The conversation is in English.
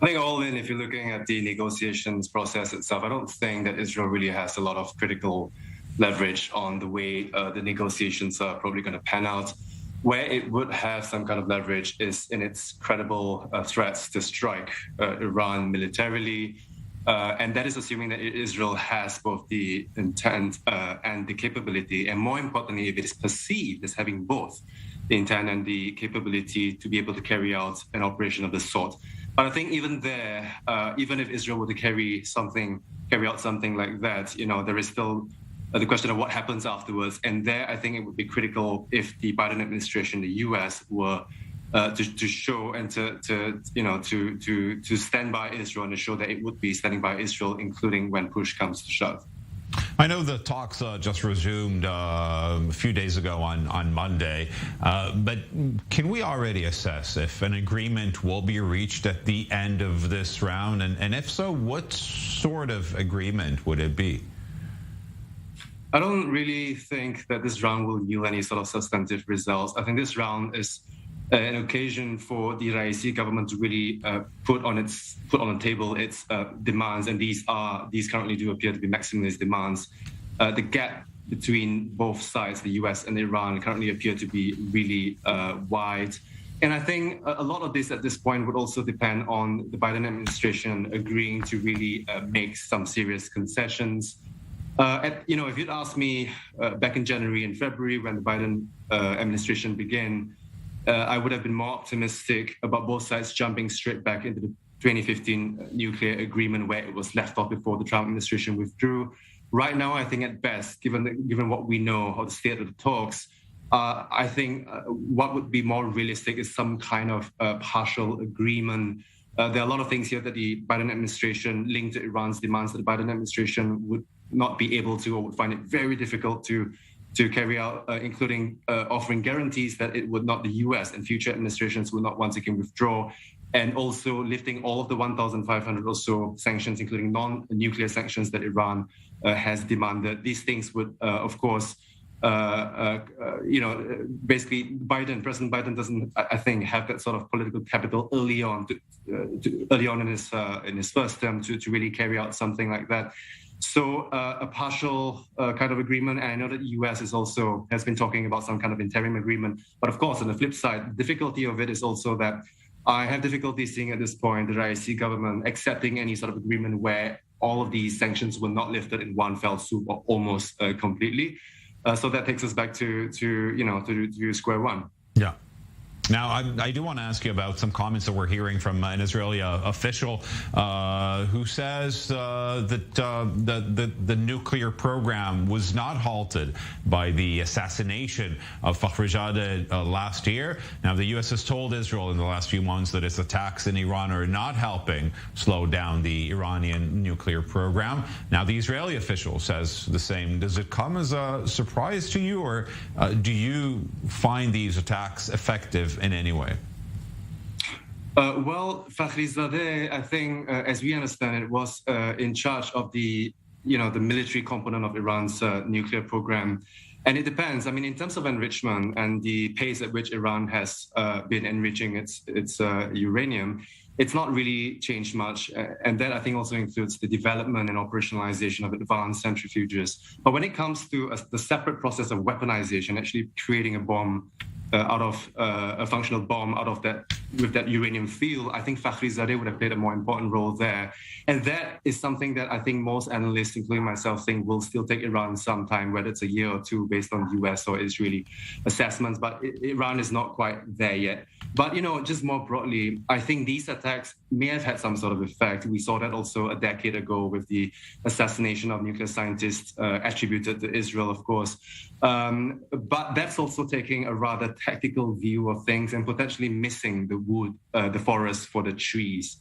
I think all in, if you're looking at the negotiations process itself, I don't think that Israel really has a lot of critical leverage on the way the negotiations are probably going to pan out. Where it would have some kind of leverage is in its credible threats to strike Iran militarily. And that is assuming that Israel has both the intent and the capability. And more importantly, if it is perceived as having both the intent and the capability to be able to carry out an operation of this sort. But I think even there, even if Israel were to carry out something like that, there is still the question of what happens afterwards. And there, I think it would be critical if the Biden administration, the U.S., were to show and to stand by Israel and to show that it would be standing by Israel, including when push comes to shove. I know the talks just resumed a few days ago on Monday, but can we already assess if an agreement will be reached at the end of this round? And if so, what sort of agreement would it be? I don't really think that this round will yield any sort of substantive results. I think this round is an occasion for the Raisi government to really put on the table its demands, and these currently do appear to be maximalist demands. The gap between both sides, the US and Iran, currently appear to be really wide. And I think a lot of this at this point would also depend on the Biden administration agreeing to really make some serious concessions. If you'd asked me back in January and February when the Biden administration began, I would have been more optimistic about both sides jumping straight back into the 2015 nuclear agreement where it was left off before the Trump administration withdrew. Right now, I think at best, given what we know of the state of the talks, I think what would be more realistic is some kind of partial agreement. There are a lot of things here that the Biden administration linked to Iran's demands that the Biden administration would not be able to, or would find it very difficult to carry out, including offering guarantees that it would not, the US and future administrations will not once again withdraw, and also lifting all of the 1,500 or so sanctions, including non-nuclear sanctions that Iran has demanded. These things would, of course, basically President Biden doesn't, I think, have that sort of political capital early on in his first term to really carry out something like that. So a partial kind of agreement, and I know that the US has been talking about some kind of interim agreement. But of course, on the flip side, the difficulty of it is also that I have difficulty seeing at this point the Raisi government accepting any sort of agreement where all of these sanctions were not lifted in one fell swoop or almost completely. So that takes us back to square one. Yeah. Now, I do want to ask you about some comments that we're hearing from an Israeli official who says that the nuclear program was not halted by the assassination of Fakhrizadeh last year. Now, the U.S. has told Israel in the last few months that its attacks in Iran are not helping slow down the Iranian nuclear program. Now, the Israeli official says the same. Does it come as a surprise to you, or do you find these attacks effective in any way? Well, Fakhrizadeh, I think, as we understand it, was in charge of the military component of Iran's nuclear program. And it depends. I mean, in terms of enrichment and the pace at which Iran has been enriching its uranium, it's not really changed much. And that, I think, also includes the development and operationalization of advanced centrifuges. But when it comes to the separate process of weaponization, actually creating a bomb out of a functional bomb out of that, with that uranium field, I think Fakhrizadeh would have played a more important role there. And that is something that I think most analysts, including myself, think will still take Iran some time, whether it's a year or two based on US or Israeli assessments. But Iran is not quite there yet. But, just more broadly, I think these attacks may have had some sort of effect. We saw that also a decade ago with the assassination of nuclear scientists attributed to Israel, of course. But that's also taking a rather tactical view of things and potentially missing the wood, the forest for the trees.